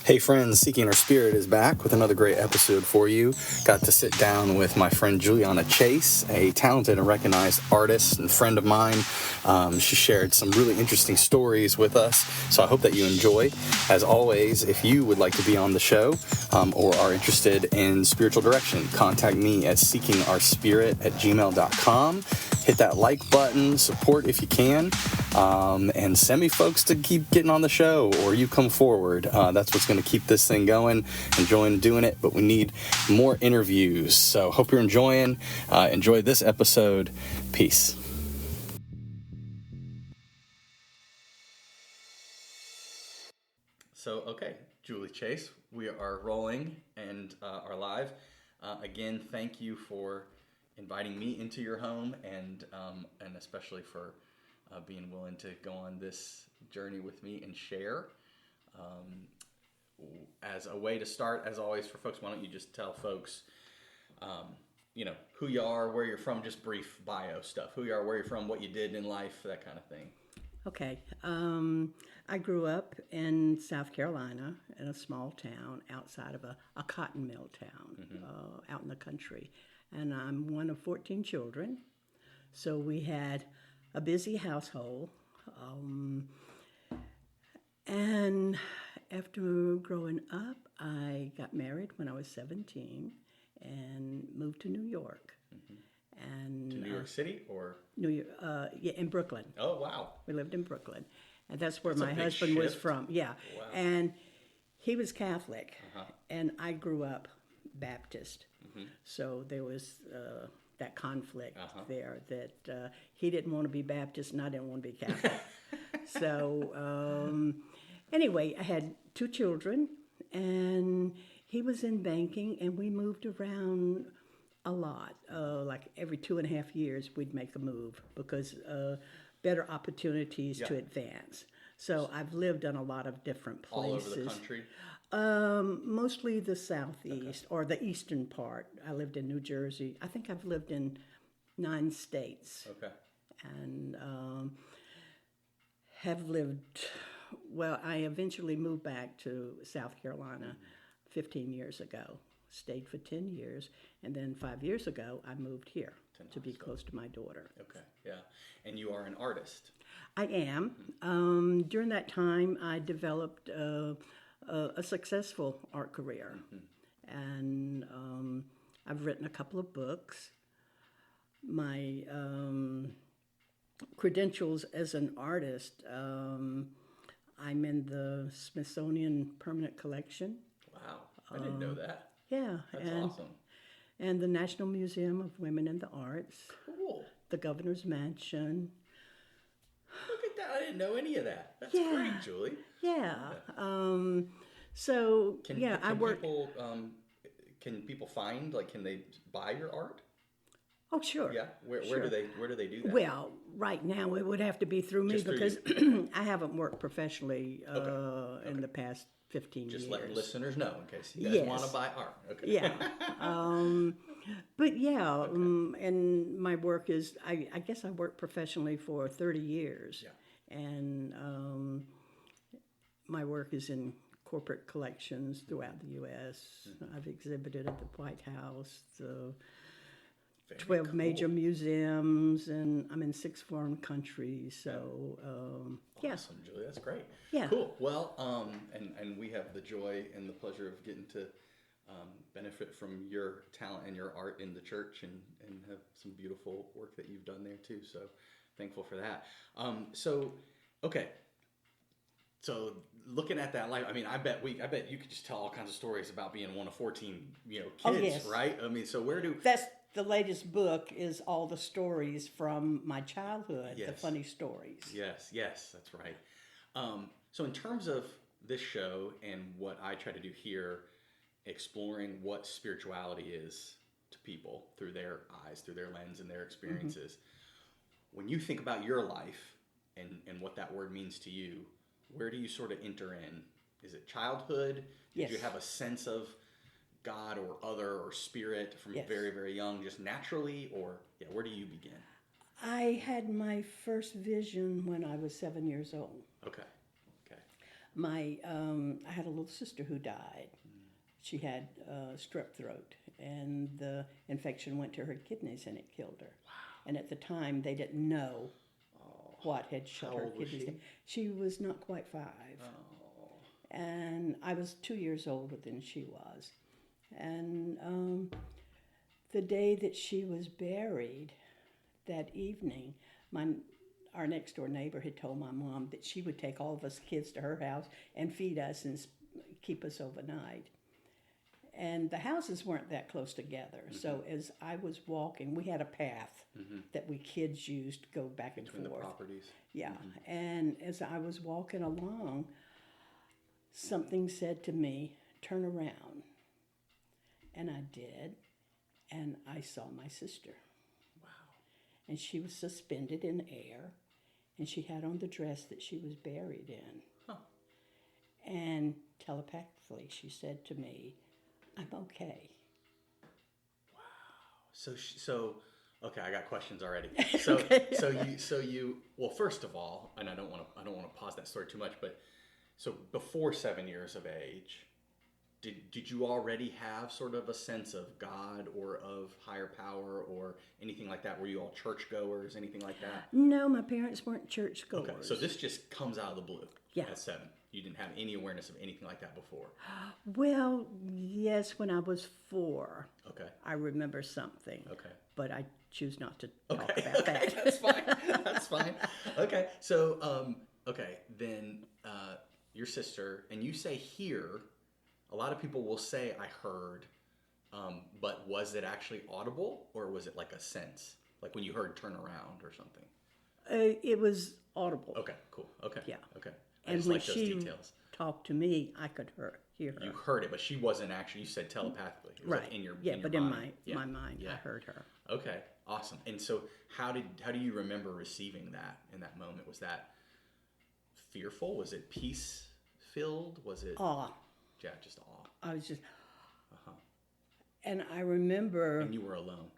Hey friends, Seeking Our Spirit is back with another great episode for you. Got to sit down with my friend Juliana Chase, a talented and recognized artist and friend of mine. She shared some really interesting stories with us, so I hope that you enjoy. As always, if you would like to be on the show or are interested in spiritual direction, contact me at seekingOurSpirit@gmail.com. Hit that like button, support if you can, and send me folks to keep getting on the show, or you come forward. That's what's going to keep this thing going. Enjoying doing it, but we need more interviews. So hope you're enjoying. Enjoy this episode. Peace. So, okay, Julie Chase, we are rolling and are live. Again, thank you for inviting me into your home, and especially for being willing to go on this journey with me and share. As a way to start, as always, for folks, why don't you just tell folks, who you are, where you're from, just brief bio stuff. Who you are, where you're from, what you did in life, that kind of thing. Okay. I grew up in South Carolina in a small town outside of a cotton mill town, out in the country. And I'm one of 14 children. So we had a busy household. And after growing up, I got married when I was 17 and moved to New York. And To New York City or? New York, in Brooklyn. Oh, wow. We lived in Brooklyn. And that's where That's a my big husband was shift. from. Yeah. Wow. And he was Catholic. And I grew up Baptist. So there was that conflict there that he didn't want to be Baptist and I didn't want to be Catholic. So anyway, I had 2 children, and he was in banking, and we moved around a lot. Like every 2.5 years, we'd make a move because better opportunities to advance. So I've lived in a lot of different places. All over the country? Mostly the southeast or the eastern part. I lived in New Jersey. I think I've lived in 9 states. Okay. And have lived, well, I eventually moved back to South Carolina 15 years ago. Stayed for 10 years, and then 5 years ago, I moved here to be close to my daughter. Okay, yeah. And you are an artist. I am. During that time, I developed a successful art career, and I've written a couple of books. My credentials as an artist, I'm in the Smithsonian Permanent Collection. Wow, I didn't know that. Yeah. That's awesome. And the National Museum of Women in the Arts. Cool. The Governor's Mansion. Look at that. I didn't know any of that. That's great, Julie. Yeah. I work. Can people find, can they buy your art? Oh, sure. Yeah. Where do they do that? Well, right now it would have to be through me Just through because I haven't worked profesally in the past 15 years. Just letting listeners know in case you guys want to buy art. Okay. Yeah. But yeah, and my work is, I guess I worked professionally for 30 years. Yeah. And my work is in corporate collections throughout the U.S. I've exhibited at the White House, the 12 major museums, and I'm in 6 foreign countries. So, Awesome, Julie. That's great. Yeah. Cool. Well, and we have the joy and the pleasure of getting to benefit from your talent and your art in the church, and have some beautiful work that you've done there too. So thankful for that. Okay. So looking at that life, I mean, I bet you could just tell all kinds of stories about being one of 14, kids, right? I mean, so that's the latest book is all the stories from my childhood, the funny stories. Yes, that's right. So in terms of this show and what I try to do here, exploring what spirituality is to people through their eyes, through their lens and their experiences, when you think about your life and what that word means to you, where do you sort of enter in? Is it childhood? Did you have a sense of God or other or spirit from very, very young, just naturally? Or, where do you begin? I had my first vision when I was 7 years old. Okay. I had a little sister who died. She had strep throat, and the infection went to her kidneys and it killed her. Wow. And at the time, they didn't know what had shut How her old was kidneys she? down. She was not quite 5. Oh. And I was 2 years older than she was. And the day that she was buried, that evening, our next door neighbor had told my mom that she would take all of us kids to her house and feed us and keep us overnight. And the houses weren't that close together. So as I was walking, we had a path that we kids used to go back and Between forth. the properties. Yeah. And as I was walking along, something said to me, "Turn around." And I did. And I saw my sister. Wow. And she was suspended in air. And she had on the dress that she was buried in. Huh. And telepathically, she said to me, "I'm okay." So okay, I got questions already. So Okay. so you well, first of all, and I don't want to pause that story too much, but so before 7 years of age, did you already have sort of a sense of God or of higher power or anything like that? Were you all churchgoers, anything like that? No, my parents weren't churchgoers. Okay, so this just comes out of the blue. Yeah. At 7, you didn't have any awareness of anything like that before. Well, yes, when I was 4, Okay. I remember something. Okay. But I choose not to talk Okay. about Okay. that. That's fine. That's fine. Okay. So okay, then your sister, and you say here, a lot of people will say I heard, but was it actually audible or was it like a sense, like when you heard turn around or something? It was audible. Okay. Cool. Okay. Yeah. Okay. I And just when like those she details. talked to me, I could hear her. You heard it, but she wasn't actually. You said telepathically. It was Right. like in your but mind. in my Yeah. my mind, Yeah. I heard her. Okay, awesome. And so, how do you remember receiving that in that moment? Was that fearful? Was it peace filled? Was it Awe. yeah, just awe? I was just, Uh-huh. and I remember. And you were alone.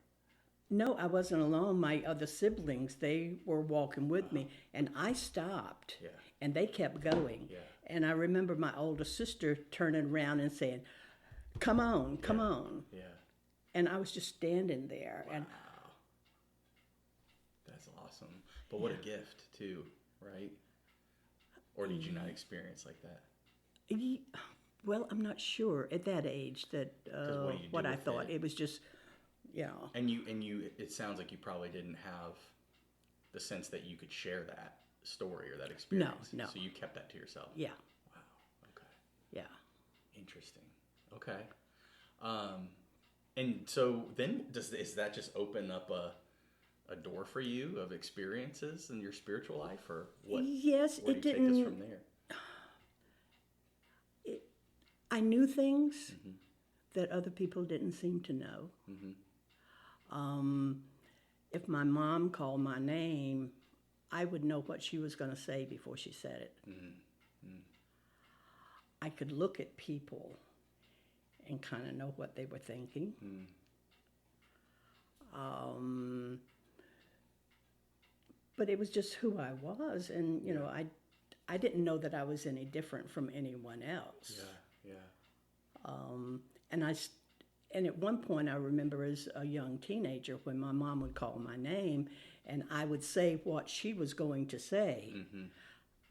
No, I wasn't alone. My other siblings, they were walking with me, and I stopped, Yeah. and they kept going. Yeah. And I remember my older sister turning around and saying, "Come on, come on." Yeah. And I was just standing there, and Wow. That's awesome. But what a gift too, right? Or did you not experience like that? well, I'm not sure at that age that what do you do what I with thought. it? It was just, you know. And you it sounds like you probably didn't have the sense that you could share that story or that experience. no. So you kept that to yourself. Yeah, Wow. Okay. yeah. Interesting. Okay. And so then is that just open up a door for you of experiences in your spiritual life, or what? Yes, Where it do you take us didn't. from there? I knew things that other people didn't seem to know. If my mom called my name, I would know what she was going to say before she said it. I could look at people and kind of know what they were thinking. But it was just who I was, and you know, I didn't know that I was any different from anyone else. Yeah. And at one point, I remember as a young teenager when my mom would call my name, and I would say what she was going to say.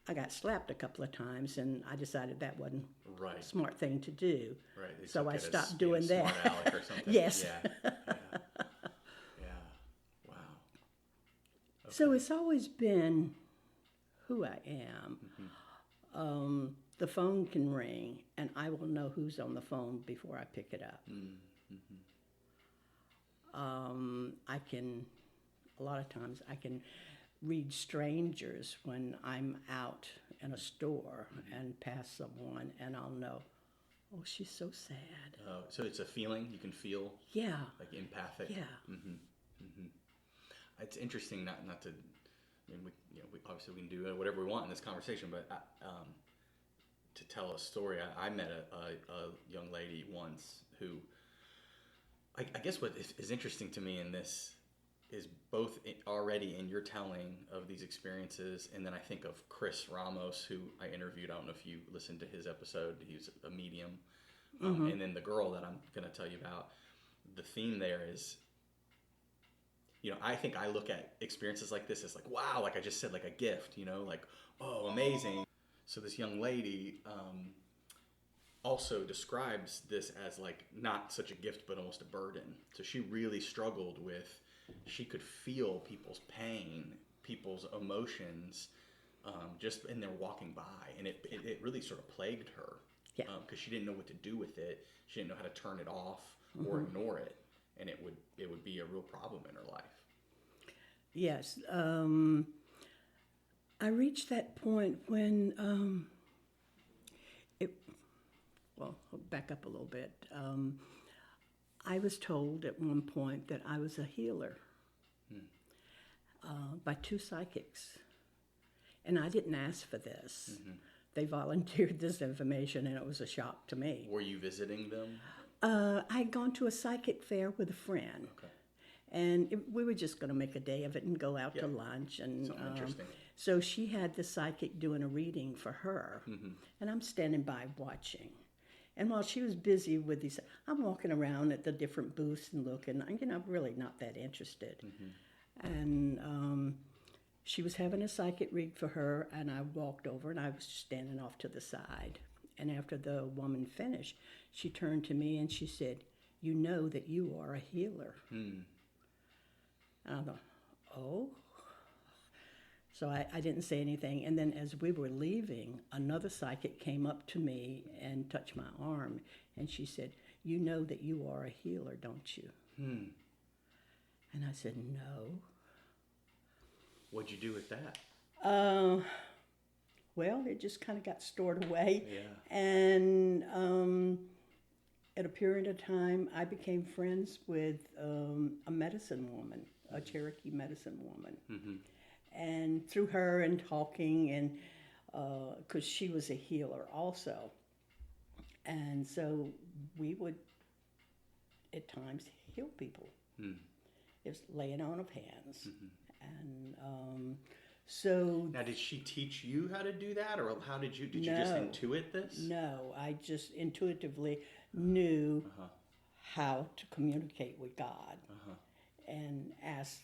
I got slapped a couple of times, and I decided that wasn't Right. a smart thing to do. Right. They So took I it as stopped being doing a that. Smart aleck or something. Yes. Yeah. Yeah. Wow. So it's always been who I am. The phone can ring, and I will know who's on the phone before I pick it up. I can, a lot of times, I can read strangers when I'm out in a store and pass someone, and I'll know, oh, she's so sad. So it's a feeling you can feel, Yeah, like empathic. yeah. It's interesting, not to. I mean, we obviously we can do whatever we want in this conversation, but to tell a story, I met a young lady once who, I guess, what is interesting to me in this is both already in your telling of these experiences, and then I think of Chris Ramos, who I interviewed. I don't know if you listened to his episode. He's a medium, and then the girl that I'm going to tell you about. The theme there is, I think I look at experiences like this as like, wow, like I just said, like a gift, like, oh, amazing. So this young lady also describes this as like not such a gift, but almost a burden. So she really struggled with, she could feel people's pain, people's emotions, just in their walking by. And it really sort of plagued her. Yeah. Because she didn't know what to do with it. She didn't know how to turn it off or ignore it. And it would be a real problem in her life. Yes. I reached that point when I'll back up a little bit. I was told at one point that I was a healer by two psychics. And I didn't ask for this. They volunteered this information, and it was a shock to me. Were you visiting them? I'd gone to a psychic fair with a friend. Okay. And we were just going to make a day of it and go out to lunch. And something interesting. so she had the psychic doing a reading for her. And I'm standing by watching. And while she was busy with these, I'm walking around at the different booths and looking. I'm really not that interested. And she was having a psychic read for her, and I walked over, and I was standing off to the side. And after the woman finished, she turned to me and she said, "You know that you are a healer." And I thought, oh. So I didn't say anything. And then as we were leaving, another psychic came up to me and touched my arm. And she said, "You know that you are a healer, don't you?" And I said, "No." What'd you do with that? Well, it just kind of got stored away. Yeah. And at a period of time, I became friends with a medicine woman, a Cherokee medicine woman. And through her and talking, and because she was a healer also. And so we would, at times, heal people. It was laying on of hands. And so... Now, did she teach you how to do that, or how did you just intuit this? No, I just intuitively knew how to communicate with God and ask.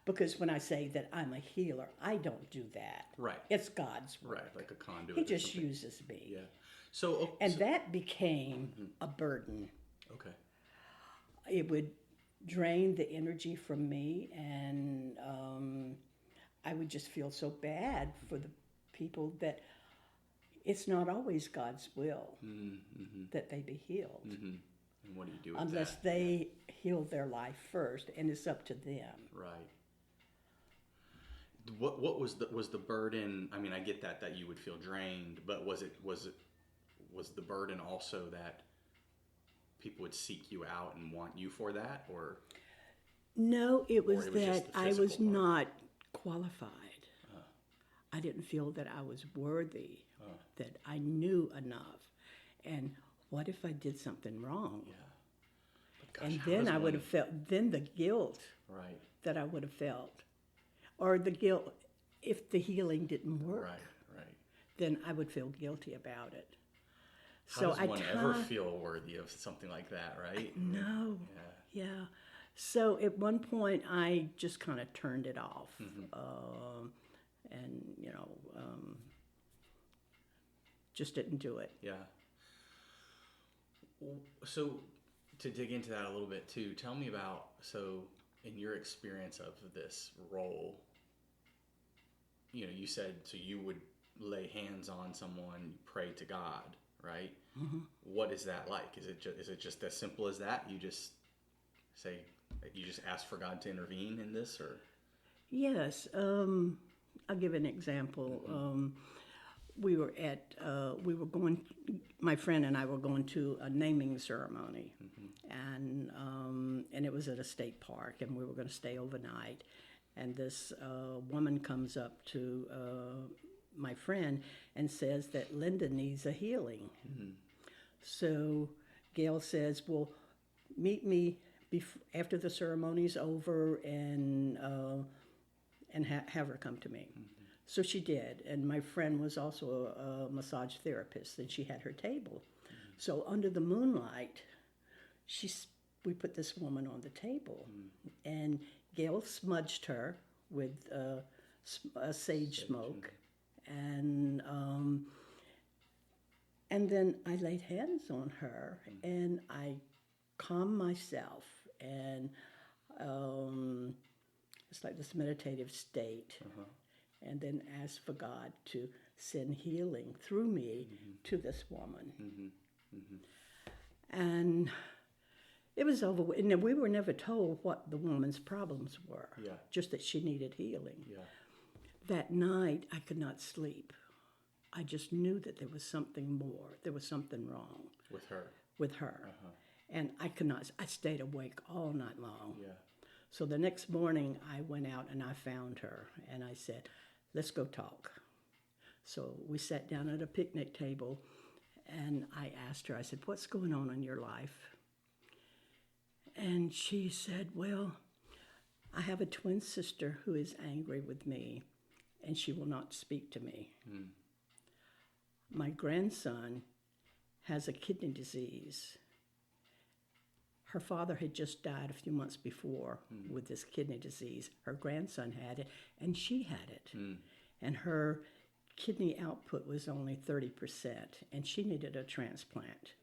Because when I say that I'm a healer, I don't do that. Right. It's God's work. Right, like a conduit. He just uses me. Yeah. So that became a burden. Okay. It would drain the energy from me, and I would just feel so bad for the people that it's not always God's will that they be healed. And what do you do with unless that? they heal their life first, and it's up to them. Right. What was the burden? I mean, I get that you would feel drained, but was the burden also that people would seek you out and want you for that, or? No, it was it was that just the I was physical part? not qualified. I didn't feel that I was worthy, that I knew enough. And what if I did something wrong? Yeah. But gosh, And how then does I would one- have felt, then the guilt Right. that I would have felt, or the guilt if the healing didn't work, Right. then I would feel guilty about it. How So does I one ever feel worthy of something like that, right? No. Yeah. Yeah. So at one point, I just kind of turned it off. And, just didn't do it. Yeah. So to dig into that a little bit too, tell me about, so in your experience of this role, you said, so you would lay hands on someone, pray to God, right? What is that like? Is it just as simple as that? You just say, you just ask for God to intervene in this, or? Yes. I'll give an example. My friend and I were going to a naming ceremony, and it was at a state park, and we were going to stay overnight. And this woman comes up to my friend and says that Linda needs a healing. So Gail says, "Well, meet me after the ceremony's over and have her come to me. So she did, and my friend was also a massage therapist, and she had her table. So under the moonlight, we put this woman on the table, and Gail smudged her with sage smoke, and then I laid hands on her, and I calmed myself, and it's like this meditative state, and then asked for God to send healing through me to this woman. And it was over. And we were never told what the woman's problems were, just that she needed healing. That night, I could not sleep. I just knew that there was something more. There was something wrong. With her. And I could not, I stayed awake all night long. So the next morning, I went out and I found her. And I said, let's go talk. So we sat down at a picnic table. And I asked her, I said, what's going on in your life? And she said, well, I have a twin sister who is angry with me, and she will not speak to me. My grandson has a kidney disease. Her father had just died a few months before with this kidney disease. Her grandson had it, and she had it. And her kidney output was only 30%, and she needed a transplant.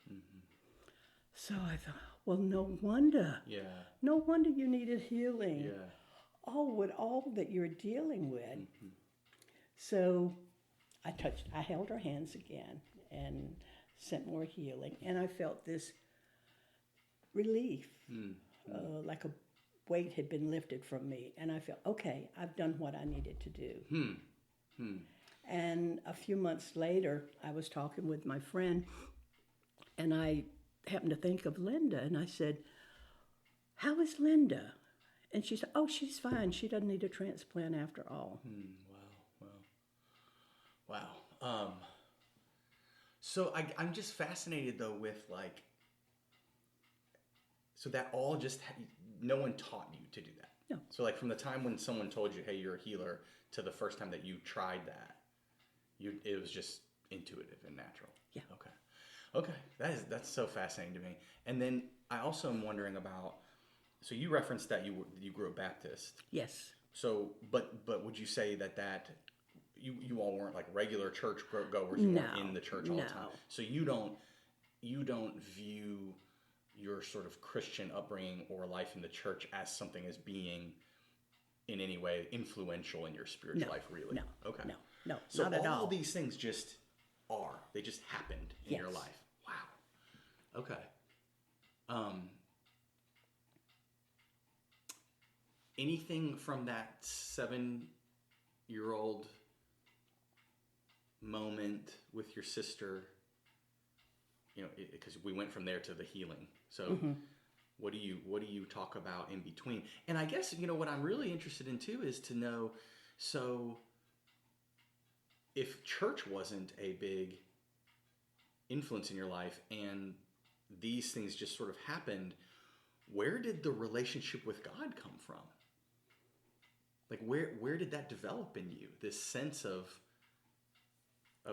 So I thought, well, no wonder. No wonder you needed healing. Oh, with all that you're dealing with. So I held her hands again and sent more healing, and I felt this relief, like a weight had been lifted from me, and I felt, okay, I've done what I needed to do. And a few months later, I was talking with my friend, and I happened to think of Linda, and I said, how is Linda? And she said, oh, she's fine. She doesn't need a transplant after all. Wow. So I'm just fascinated, though, with like, so that all just, no one taught you to do that? No. So like from the time when someone told you, hey, you're a healer, to the first time that you tried that, it was just intuitive and natural? Yeah. Okay. That's so fascinating to me. And then I also am wondering about, so you referenced that you grew up Baptist. Yes. So, but would you say that you all weren't like regular church goers? You weren't in the church all the time. So you don't view your sort of Christian upbringing or life in the church as something as being in any way influential in your spiritual life, really? No. Okay. No, so not at all. All these things just are. They just happened in your life. Wow. Okay. Anything from that 7-year-old moment with your sister, because we went from there to the healing. So what do you talk about in between? And I guess, what I'm really interested in too is to know, so if church wasn't a big influence in your life and these things just sort of happened, where did the relationship with God come from? Like where did that develop in you? This sense of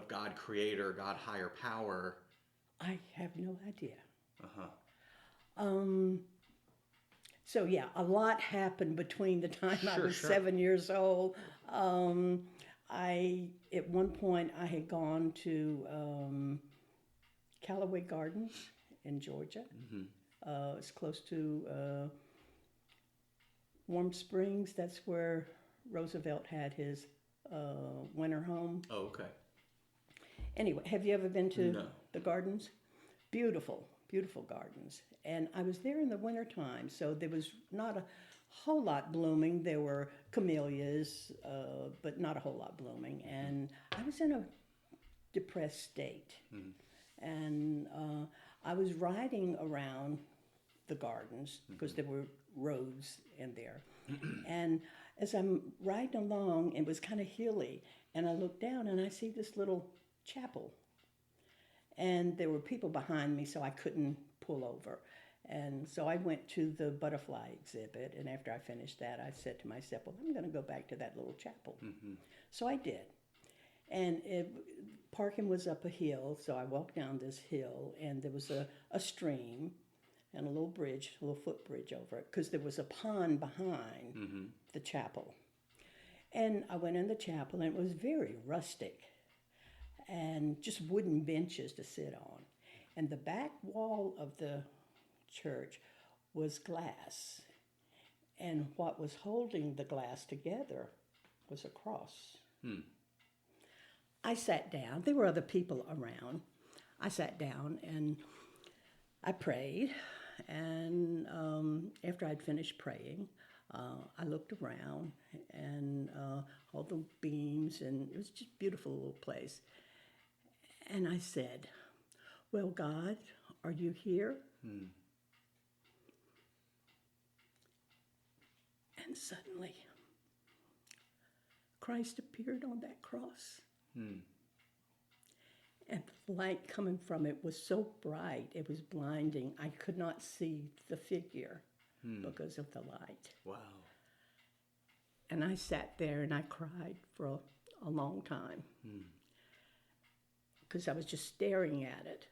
God creator, God higher power? I have no idea. So yeah, a lot happened between the time I was 7 years old. At one point I had gone to Callaway Gardens in Georgia. It's close to Warm Springs. That's where Roosevelt had his winter home. Oh, okay. Anyway, have you ever been to the gardens? Beautiful, beautiful gardens. And I was there in the wintertime, so there was not a whole lot blooming. There were camellias, but not a whole lot blooming. And I was in a depressed state. And I was riding around the gardens because there were roads in there. And as I'm riding along, it was kind of hilly, and I looked down and I see this little chapel. And there were people behind me, so I couldn't pull over. And so I went to the butterfly exhibit, and after I finished that, I said to myself, well, I'm going to go back to that little chapel. So I did. And parking was up a hill, so I walked down this hill, and there was a stream and a little bridge, a little footbridge over it, because there was a pond behind the chapel. And I went in the chapel, and it was very rustic, and just wooden benches to sit on. And the back wall of the church was glass, and what was holding the glass together was a cross. I sat down. There were other people around. I sat down and I prayed, and after I'd finished praying, I looked around, and all the beams, and it was just a beautiful little place. And I said, well, God, are you here? And suddenly, Christ appeared on that cross. And the light coming from it was so bright, it was blinding. I could not see the figure because of the light. Wow. And I sat there and I cried for a long time because I was just staring at it.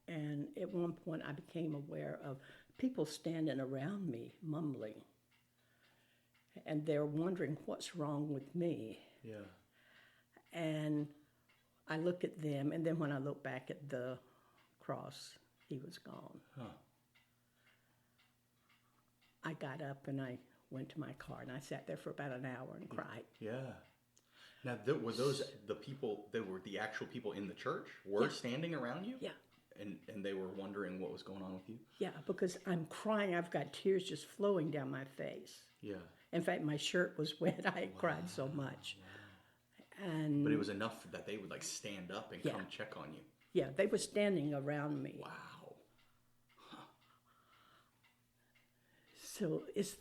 And at one point I became aware of people standing around me mumbling. And they're wondering what's wrong with me. Yeah. And I looked at them, and then when I looked back at the cross, he was gone. I got up and I went to my car, and I sat there for about an hour and cried. Yeah. Now, were those the people that were the actual people in the church standing around you? Yeah. And they were wondering what was going on with you? Yeah, because I'm crying. I've got tears just flowing down my face. Yeah. In fact, my shirt was wet. I had cried so much. And but it was enough that they would like stand up and come check on you. Yeah, they were standing around me. Wow. So it's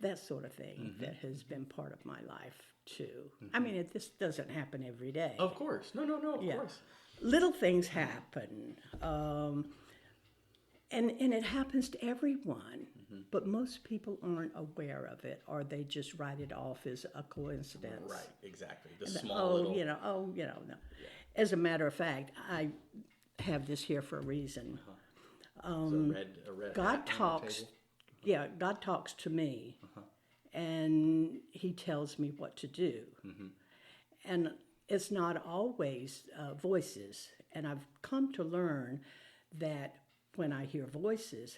that sort of thing that has been part of my life too. I mean, this doesn't happen every day. Of course. No, of course. Little things happen. And it happens to everyone. But most people aren't aware of it, or they just write it off as a coincidence. Right, exactly. The small little... no. Yeah. As a matter of fact, I have this here for a reason. So a red God talks. Yeah, God talks to me, and He tells me what to do. And it's not always voices. And I've come to learn that when I hear voices,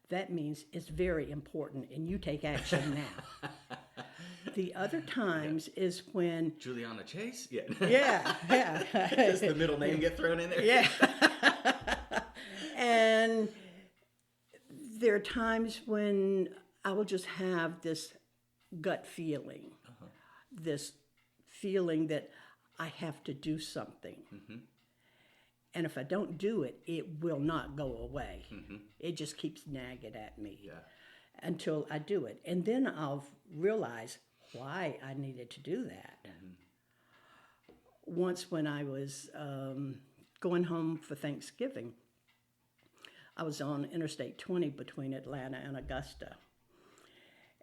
that means it's very important, and you take action now. The other times is when... Juliana Chase? Yeah. Yeah. Does the middle name get thrown in there? Yeah. And there are times when I will just have this gut feeling, this feeling that I have to do something. And if I don't do it, it will not go away. It just keeps nagging at me until I do it. And then I'll realize why I needed to do that. Once when I was going home for Thanksgiving, I was on Interstate 20 between Atlanta and Augusta.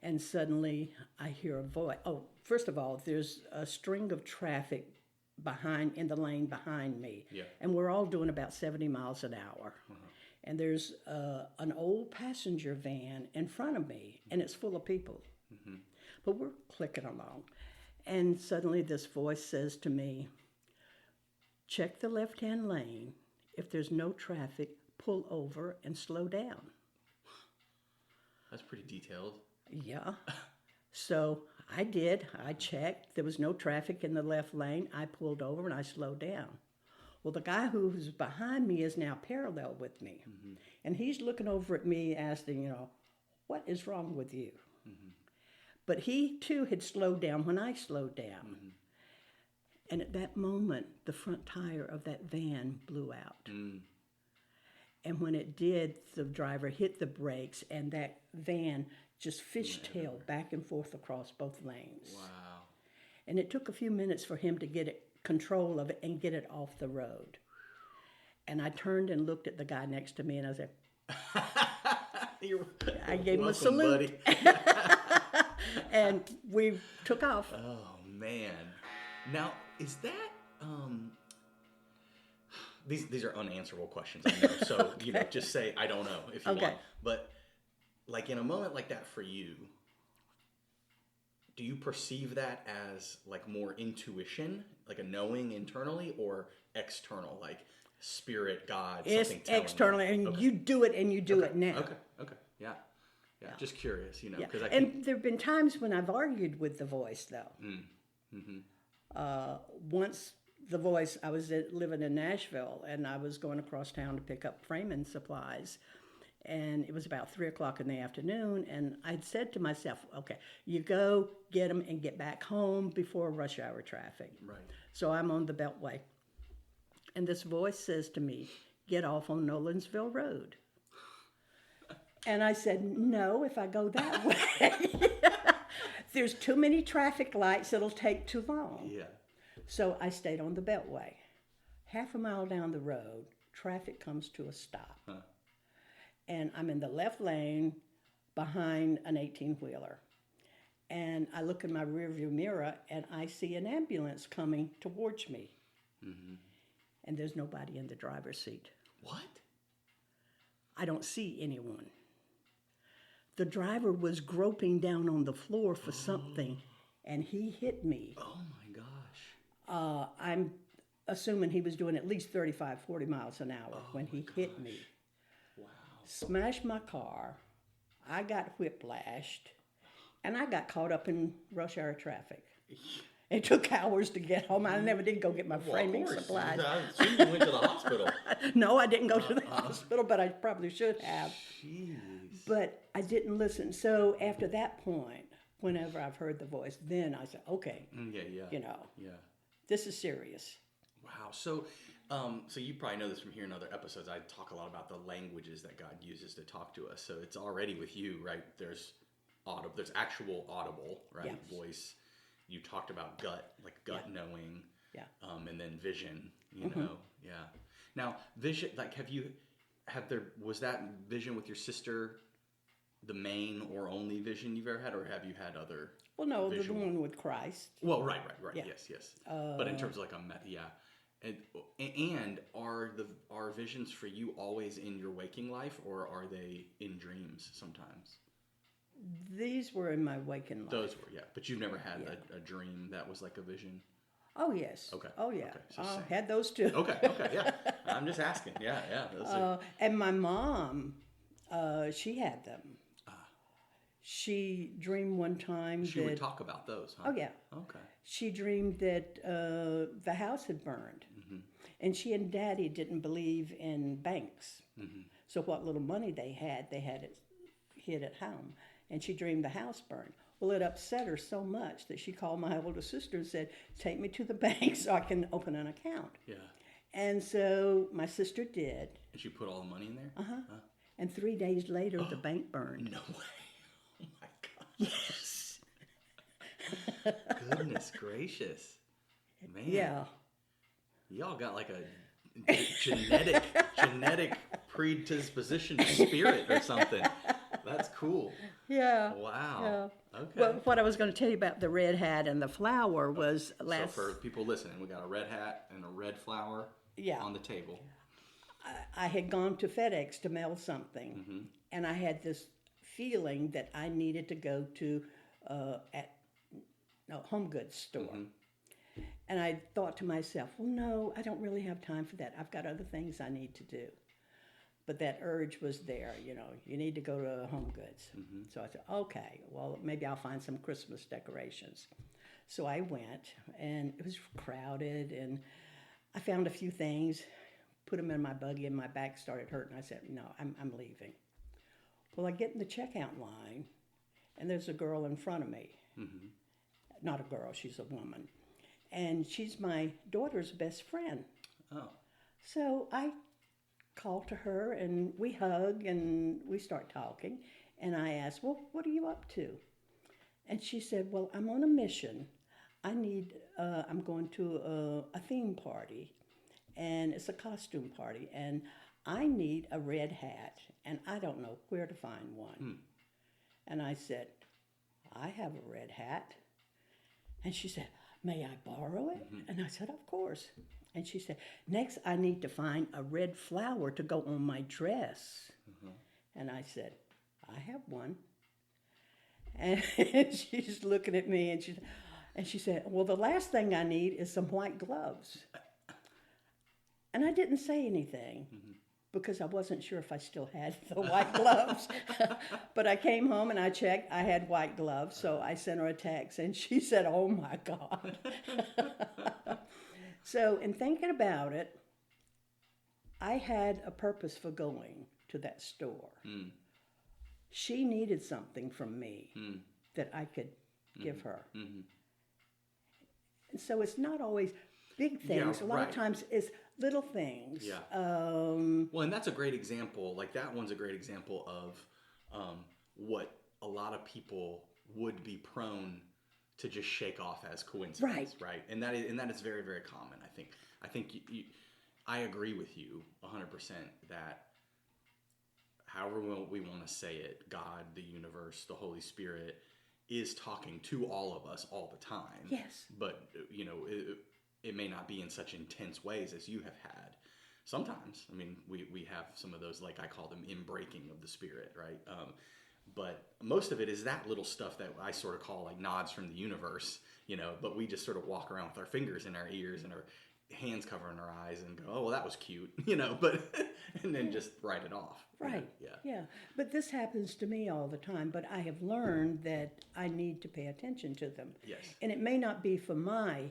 And suddenly I hear a voice. Oh, first of all, there's a string of traffic in the lane behind me, and we're all doing about 70 miles an hour. And there's an old passenger van in front of me, and it's full of people. But we're clicking along, and suddenly this voice says to me, check the left-hand lane. If there's no traffic, pull over and slow down. That's pretty detailed. Yeah. So I did. I checked. There was no traffic in the left lane. I pulled over and I slowed down. Well, the guy who's behind me is now parallel with me. And he's looking over at me asking, what is wrong with you? But he, too, had slowed down when I slowed down. And at that moment, the front tire of that van blew out. And when it did, the driver hit the brakes, and that van just fishtailed back and forth across both lanes. Wow. And it took a few minutes for him to get control of it and get it off the road. And I turned and looked at the guy next to me, and I said, You're I gave him a welcome, salute. buddy. And we took off. Oh man. Now, is that these are unanswerable questions, I know. So, just say I don't know if you Okay. want. But like in a moment like that for you, do you perceive that as like more intuition, like a knowing internally, or external, like spirit, God, It's something telling you? externally, and Okay. you do it, and you do Okay. it now. Okay. Yeah. Just curious, Yeah. because I And think there have been times when I've argued with the voice, though. Once the voice, I was living in Nashville, and I was going across town to pick up framing supplies. And it was about 3 o'clock in the afternoon, and I'd said to myself, okay, you go get them and get back home before rush hour traffic. right. So I'm on the Beltway. And this voice says to me, get off on Nolensville Road. And I said, no, if I go that way. There's too many traffic lights, it'll take too long. Yeah. So I stayed on the Beltway. Half a mile down the road, traffic comes to a stop. Huh. And I'm in the left lane behind an 18-wheeler. And I look in my rearview mirror, and I see an ambulance coming towards me. Mm-hmm. And there's nobody in the driver's seat. What? I don't see anyone. The driver was groping down on the floor for something, and he hit me. Oh my gosh. I'm assuming he was doing at least 35, 40 miles an hour when he hit me. Wow. Smashed my car. I got whiplashed, and I got caught up in rush hour traffic. It took hours to get home. I never did go get my framing supplies. I assume you went to the hospital. No, I didn't go to the hospital, but I probably should have. Jeez. But I didn't listen. So after that point, whenever I've heard the voice, then I said, okay, Yeah. this is serious. Wow. So you probably know this from hearing other episodes. I talk a lot about the languages that God uses to talk to us. So it's already with you, right? There's actual audible, right? Yes. Voice. You talked about gut knowing. Yeah. And then vision, know. Yeah. Now, vision, like was that vision with your sister the main or only vision you've ever had, or have you had other? Well, no, the visual? one with Christ. Well, right. Yeah. Yes. But in terms of like and are visions for you always in your waking life, or are they in dreams sometimes? These were in my waking life. Those were, but you've never had a dream that was like a vision? Oh, yes. Okay. Oh, yeah. Okay, so I same. had those too. Okay, yeah. I'm just asking. Yeah. Those are, And my mom, she had them. She dreamed one time she would talk about those, huh? Oh, yeah. Okay. She dreamed that the house had burned. Mm-hmm. And she and Daddy didn't believe in banks. Mm-hmm. So what little money they had it hid at home. And she dreamed the house burned. Well, it upset her so much that she called my older sister and said, take me to the bank so I can open an account. Yeah. And so my sister did. And she put all the money in there? Uh-huh. And 3 days later, the bank burned. No way. Oh my gosh. Yes. Goodness gracious. Man. Yeah. Y'all got like a genetic predisposition to spirit or something. That's cool. Yeah. Wow. Yeah. Okay. Well, what I was going to tell you about the red hat and the flower was So for people listening, we got a red hat and a red flower on the table. I had gone to FedEx to mail something, and I had this feeling that I needed to go to a home goods store. And I thought to myself, well, no, I don't really have time for that. I've got other things I need to do. But that urge was there, you need to go to Home Goods. So I said, okay, well, maybe I'll find some Christmas decorations. So I went, and it was crowded, and I found a few things, put them in my buggy, and my back started hurting. I said, no, I'm leaving. Well, I get in the checkout line, and there's a girl in front of me. Not a girl, she's a woman. And she's my daughter's best friend. Oh. So I call to her, and we hug, and we start talking. And I asked, well, what are you up to? And she said, well, I'm on a mission. I'm going to a theme party, and it's a costume party, and I need a red hat, and I don't know where to find one. And I said, I have a red hat. And she said, may I borrow it? And I said, of course. And she said, next I need to find a red flower to go on my dress. And I said, I have one. And she's looking at me, and she said, well, the last thing I need is some white gloves. And I didn't say anything because I wasn't sure if I still had the white gloves. But I came home and I checked. I had white gloves, so I sent her a text, and she said, oh, my God. So in thinking about it, I had a purpose for going to that store. She needed something from me that I could give her. And so it's not always big things. Yeah, a lot right. of times it's little things. Yeah. Well, and that's a great example. Like that one's a great example of what a lot of people would be prone to just shake off as coincidence, right? And that is very, very common. I think I agree with you 100% that however we want to say it, God, the universe, the Holy Spirit is talking to all of us all the time. Yes. But it may not be in such intense ways as you have had. Sometimes, I mean, we have some of those, like I call them inbreaking of the Spirit, right? But most of it is that little stuff that I sort of call like nods from the universe, but we just sort of walk around with our fingers in our ears and our hands covering our eyes and go, oh, well, that was cute, but, and then just write it off. Right. Yeah. But this happens to me all the time, but I have learned that I need to pay attention to them. Yes. And it may not be for my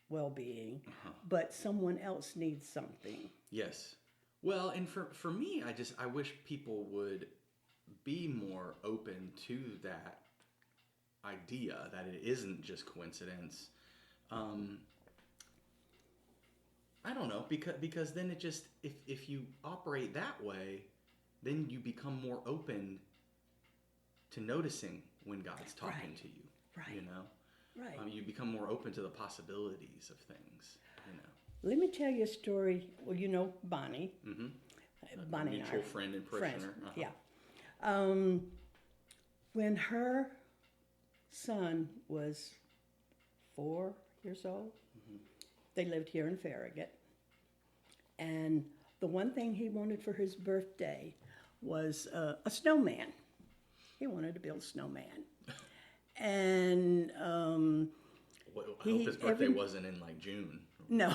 well-being, but someone else needs something. Yes. Well, and for me, I wish people would be more open to that idea that it isn't just coincidence. I don't know, because then it just, if you operate that way, then you become more open to noticing when God's talking to you. Right. Right. You become more open to the possibilities of things. Let me tell you a story. Well, Bonnie. Bonnie, mutual friend and parishioner. Yeah. When her son was 4 years old, they lived here in Farragut. And the one thing he wanted for his birthday was a snowman. He wanted to build a snowman. And I hope his birthday wasn't in like June. No,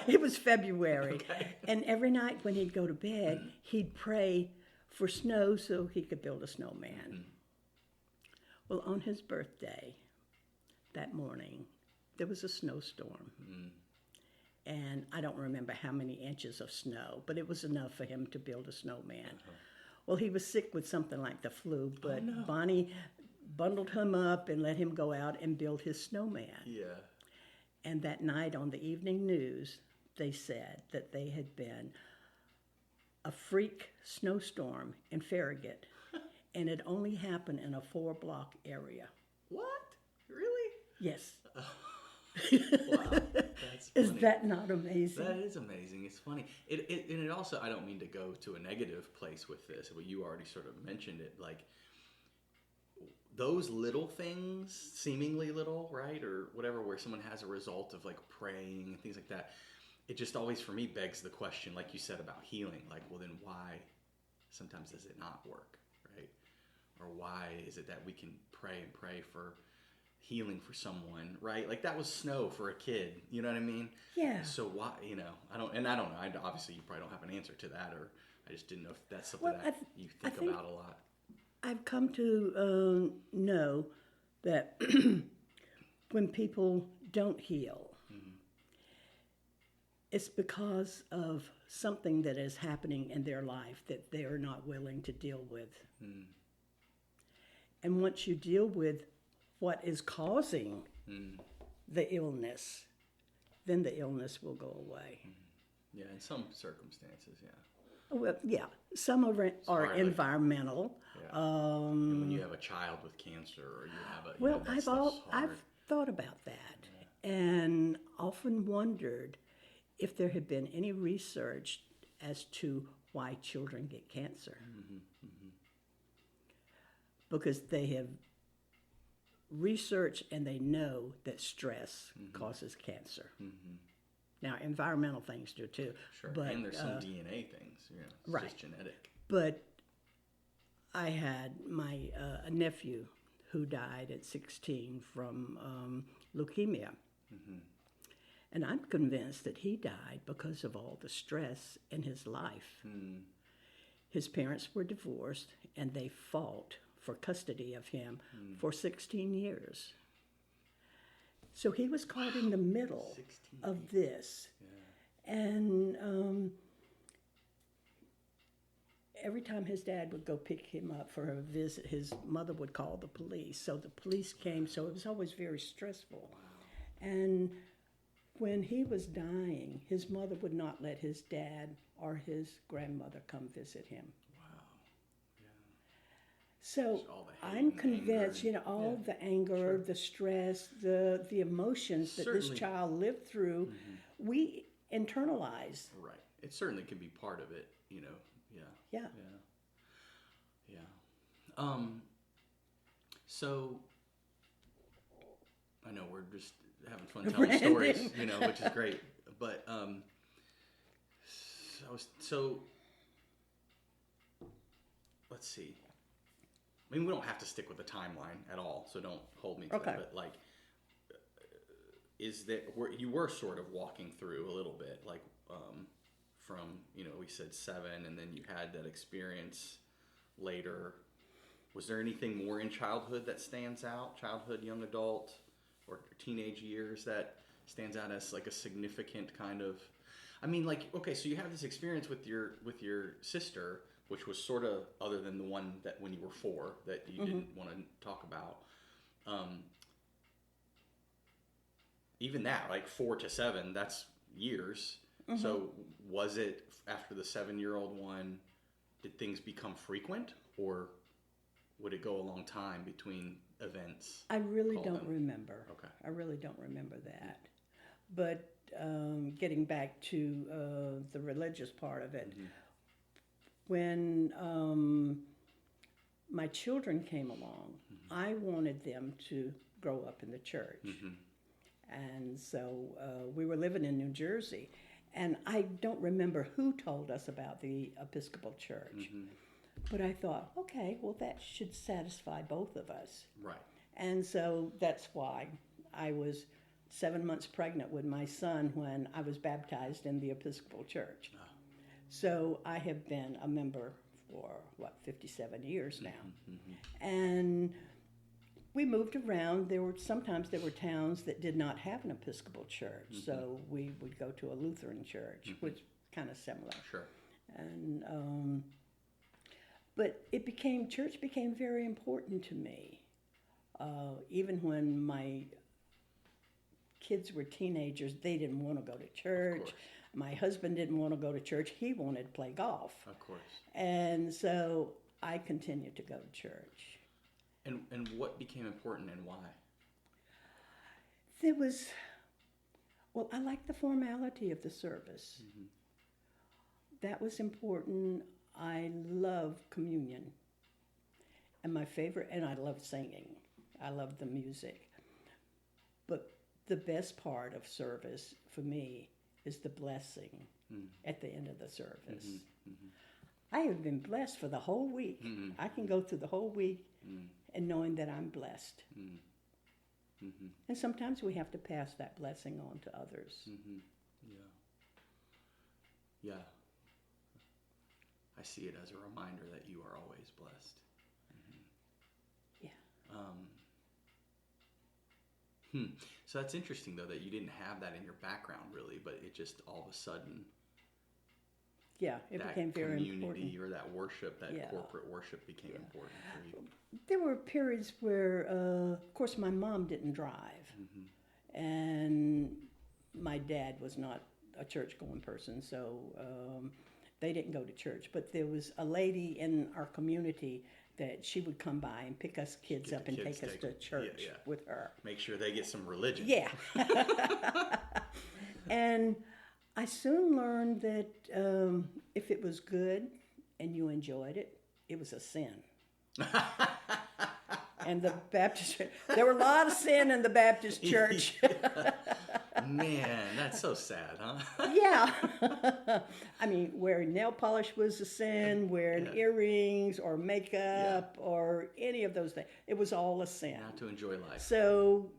it was February. Okay. And every night when he'd go to bed, he'd pray for snow so he could build a snowman. Well, on his birthday that morning, there was a snowstorm. And I don't remember how many inches of snow, but it was enough for him to build a snowman. Well, he was sick with something like the flu, but Bonnie bundled him up and let him go out and build his snowman. Yeah. And that night on the evening news, they said that they had been a freak snowstorm in Farragut, and it only happened in a 4-block area. What? Really? Yes. Wow, that's funny. Is that not amazing? That is amazing. It's funny. It also, I don't mean to go to a negative place with this, but you already sort of mentioned it, like those little things, seemingly little, right? Or whatever, where someone has a result of like praying and things like that. It just always, for me, begs the question, like you said about healing, like, well, then why sometimes does it not work, right? Or why is it that we can pray for healing for someone, right? Like that was snow for a kid, you know what I mean? Yeah. So why, I don't know. Obviously, you probably don't have an answer to that, or I just didn't know if that's something you think about a lot. I've come to know that when people don't heal, it's because of something that is happening in their life that they are not willing to deal with. And once you deal with what is causing the illness, then the illness will go away. Yeah, in some circumstances, yeah. Well, yeah, some of it are environmental. Yeah. And when you have a child with cancer, or you have a I've thought about that, and often wondered if there had been any research as to why children get cancer. Because they have researched and they know that stress causes cancer. Now, environmental things do too. Sure. But, and there's some DNA things. It's right. just genetic. But I had my a nephew who died at 16 from leukemia. And I'm convinced that he died because of all the stress in his life. His parents were divorced, and they fought for custody of him for 16 years. So he was caught in the middle of this. Yeah. And every time his dad would go pick him up for a visit, his mother would call the police. So the police came, so it was always very stressful. Wow. And when he was dying, his mother would not let his dad or his grandmother come visit him. Wow. Yeah. So I'm convinced, all the anger, the stress, the emotions that this child lived through, we internalize. Right. It certainly can be part of it, Yeah. So I know we're just having fun telling stories, which is great. But so let's see. I mean, we don't have to stick with the timeline at all, so don't hold me to it. But is that you were sort of walking through a little bit, from we said 7, and then you had that experience later. Was there anything more in childhood that stands out? Childhood, young adult, or teenage years that stands out as like a significant kind of? I mean, so you have this experience with your sister, which was sort of other than the one that when you were 4 that you didn't want to talk about. Even that, 4 to 7, that's years. So was it after the 7-year-old one? Did things become frequent, or would it go a long time between events? I really don't remember. Okay. I really don't remember that. But getting back to the religious part of it, when my children came along, I wanted them to grow up in the church. And so we were living in New Jersey, and I don't remember who told us about the Episcopal Church. But I thought, okay, well, that should satisfy both of us. Right. And so that's why I was 7 months pregnant with my son when I was baptized in the Episcopal Church. So I have been a member for, 57 years now. And we moved around. Sometimes there were towns that did not have an Episcopal church, so we would go to a Lutheran church, which kind of similar. Sure. And but church became very important to me. Even when my kids were teenagers, they didn't want to go to church. My husband didn't want to go to church. He wanted to play golf. Of course. And so I continued to go to church. And what became important and why? I liked the formality of the service. That was important. I love communion. And I love singing. I love the music. But the best part of service for me is the blessing at the end of the service. I have been blessed for the whole week. I can go through the whole week and knowing that I'm blessed. And sometimes we have to pass that blessing on to others. Yeah. I see it as a reminder that you are always blessed. So that's interesting, though, that you didn't have that in your background, really, but it just all of a sudden... Yeah, it became very important. That community or that worship, that corporate worship became important for you. There were periods where, of course, my mom didn't drive. And my dad was not a church-going person, so they didn't go to church. But there was a lady in our community that she would come by and pick us kids up and take us to church with her. Make sure they get some religion. Yeah. And I soon learned that if it was good and you enjoyed it, it was a sin. And the Baptist church, there were a lot of sin in the Baptist church. Man, that's so sad, huh? Yeah. I mean, wearing nail polish was a sin, wearing earrings or makeup or any of those things. It was all a sin. Not to enjoy life. So,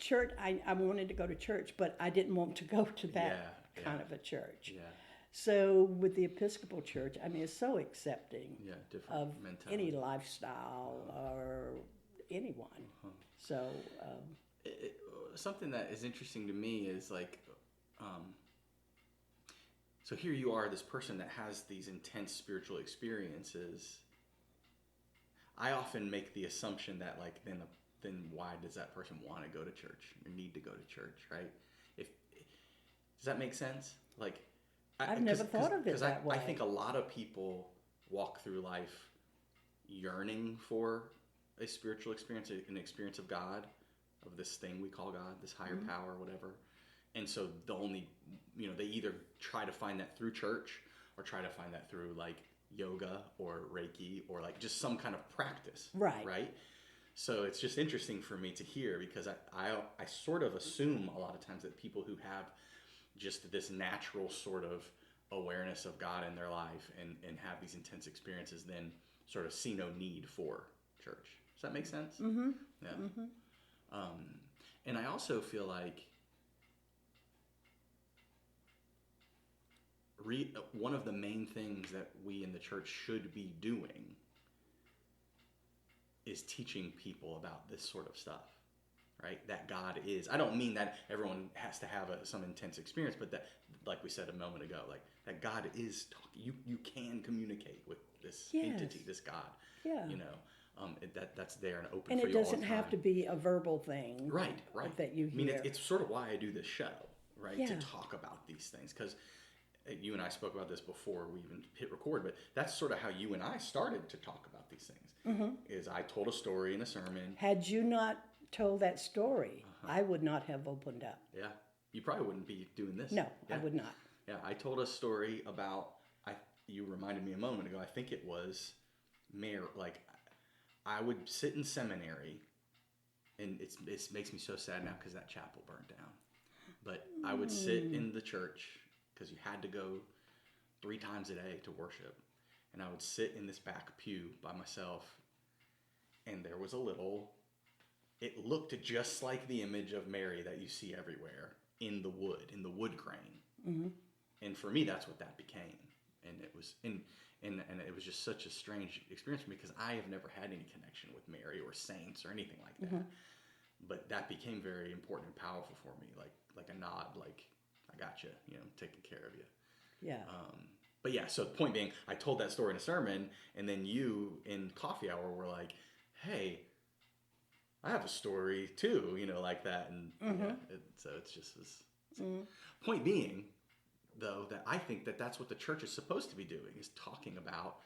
church, I wanted to go to church, but I didn't want to go to that kind of a church. Yeah. So, with the Episcopal Church, I mean, it's so accepting Different of mentality. any lifestyle or anyone. So, something that is interesting to me is like, so here you are, this person that has these intense spiritual experiences. I often make the assumption that like then why does that person want to go to church or need to go to church, right? Does that make sense? Like, I've never thought of it that way. I think a lot of people walk through life yearning for a spiritual experience, an experience of God, of this thing we call God, this higher power, whatever. And so they either try to find that through church or try to find that through like yoga or Reiki or like just some kind of practice. Right? So it's just interesting for me to hear because I sort of assume a lot of times that people who have just this natural sort of awareness of God in their life and have these intense experiences then sort of see no need for church. Does that make sense? Mm-hmm. Yeah. Mm-hmm. And I also feel like one of the main things that we in the church should be doing is teaching people about this sort of stuff, right? That God is. I don't mean that everyone has to have some intense experience, but that, like we said a moment ago, like that God is talking. You can communicate with this entity, this God. Yeah. That's there and open and for you all the time. And it doesn't have to be a verbal thing. Right. That you hear. I mean, it's sort of why I do this show, right? To talk about these things, because you and I spoke about this before we even hit record, but that's sort of how you and I started to talk about these things. Mm-hmm. Is I told a story in a sermon. Had you not told that story, I would not have opened up. Yeah, you probably wouldn't be doing this. No, I would not. Yeah, I told a story about. You reminded me a moment ago. I think it was Mary. Like, I would sit in seminary, and it makes me so sad now because that chapel burned down. But I would sit in the church because you had to go 3 times a day to worship, and I would sit in this back pew by myself, and there was it looked just like the image of Mary that you see everywhere in the wood grain. Mm-hmm. And for me, that's what that became. And it was and it was just such a strange experience for me because I have never had any connection with Mary or saints or anything like that. Mm-hmm. But that became very important and powerful for me, like a nod, like I got you, taking care of you. Yeah. But yeah, so the point being, I told that story in a sermon, and then you in coffee hour were like, "Hey, I have a story too," like that, and so it's just this. Point being, though, that I think that's what the church is supposed to be doing, is talking about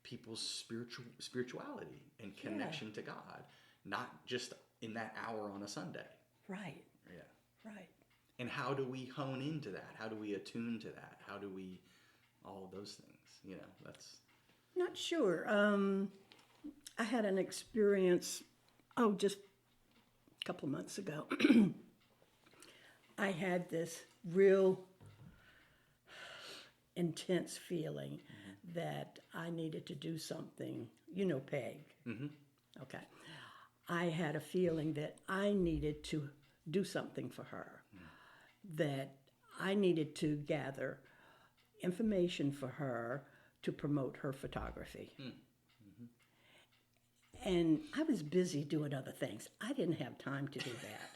people's spirituality and connection to God, not just in that hour on a Sunday. Right. Yeah. Right. And how do we hone into that? How do we attune to that? How do we, all of those things, that's. Not sure. I had an experience, just a couple of months ago. I had this real intense feeling that I needed to do something. Peg. Mm-hmm. Okay. I had a feeling that I needed to do something for her, that I needed to gather information for her to promote her photography. Mm-hmm. And I was busy doing other things. I didn't have time to do that.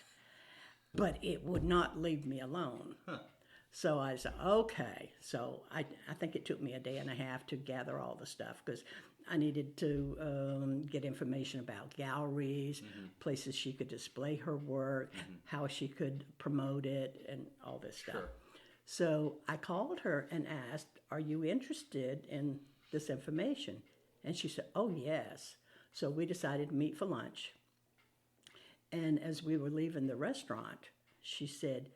But it would not leave me alone. Huh. So I said, okay. So I think it took me a day and a half to gather all the stuff because I needed to get information about galleries, places she could display her work, how she could promote it, and all this stuff. Sure. So I called her and asked, are you interested in this information? And she said, oh, yes. So we decided to meet for lunch. And as we were leaving the restaurant, she said,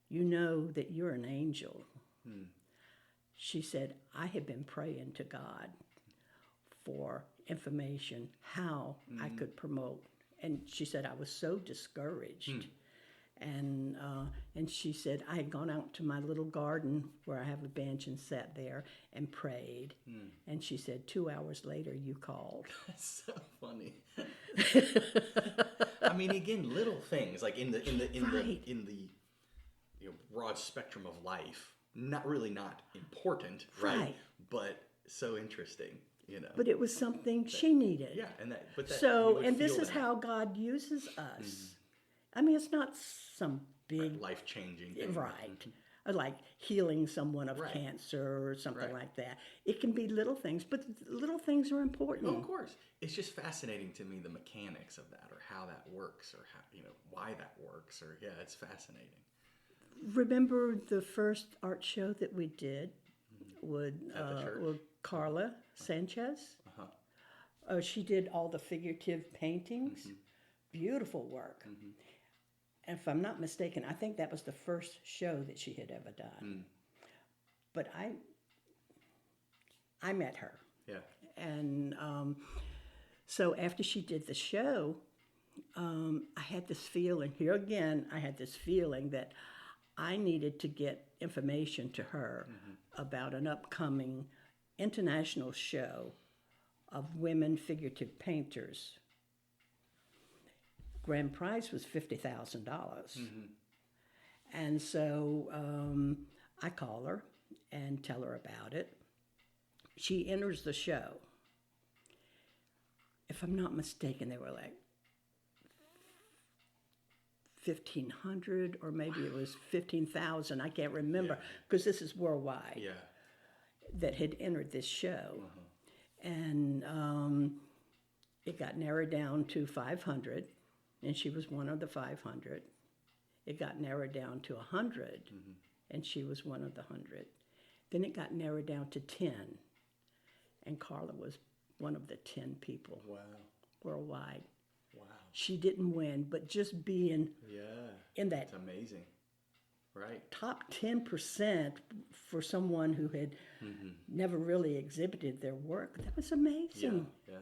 you know that you're an angel. She said, I have been praying to God for information, how I could promote. And she said, I was so discouraged. And she said, I had gone out to my little garden where I have a bench and sat there and prayed. And she said, 2 hours later, you called. That's so funny. I mean, again, little things like in the broad spectrum of life, not important, right? But so interesting, But it was something she needed. Yeah, and this is how God uses us. I mean, it's not some big life-changing thing. Right. Like healing someone of cancer or something like that. It can be little things, but little things are important. Oh, of course. It's just fascinating to me, the mechanics of that, or how that works, or how, why that works, or it's fascinating. Remember the first art show that we did with Carla Sanchez? She did all the figurative paintings. Beautiful work. And if I'm not mistaken, I think that was the first show that she had ever done. But I met her. Yeah. And so after she did the show, I had this feeling, here again, I had this feeling that I needed to get information to her about an upcoming international show of women figurative painters. Grand prize was $50,000. And so I call her and tell her about it. She enters the show. If I'm not mistaken, they were like 1,500 or maybe it was 15,000. I can't remember because this is worldwide. Yeah. That had entered this show. And it got narrowed down to 500. And she was one of the 500. It got narrowed down to 100, and she was one of the 100. Then it got narrowed down to 10, and Carla was one of the 10 people worldwide. Wow. She didn't win, but just being in that it's amazing, right? top 10% for someone who had never really exhibited their work, that was amazing. Yeah.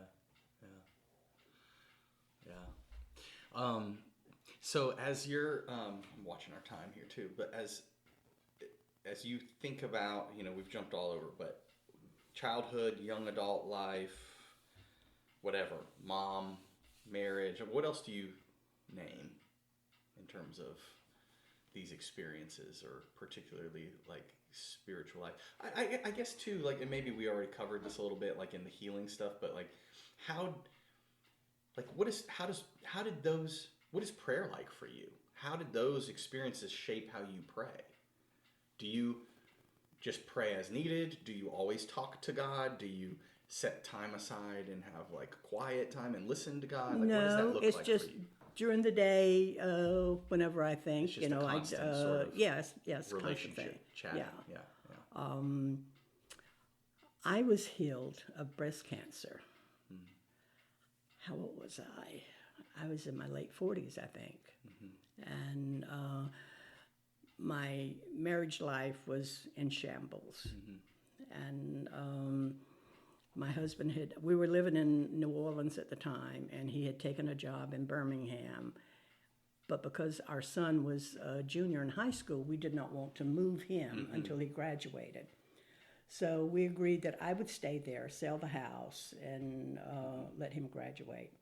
So as you're I'm watching our time here too, but as you think about, we've jumped all over, but childhood, young adult life, whatever, mom, marriage, what else do you name in terms of these experiences, or particularly like spiritual life? I guess too, like, and maybe we already covered this a little bit, like in the healing stuff, but like what is prayer like for you? How did those experiences shape how you pray? Do you just pray as needed? Do you always talk to God? Do you set time aside and have like quiet time and listen to God? Like, no, what does that look it's like just for you? During the day, whenever I think, It's just a constant sort of yes, relationship, chatting. Yeah. I was healed of breast cancer. How old was I? I was in my late 40s, I think. And my marriage life was in shambles. And my husband we were living in New Orleans at the time, and he had taken a job in Birmingham. But because our son was a junior in high school, we did not want to move him until he graduated. So we agreed that I would stay there, sell the house, and let him graduate.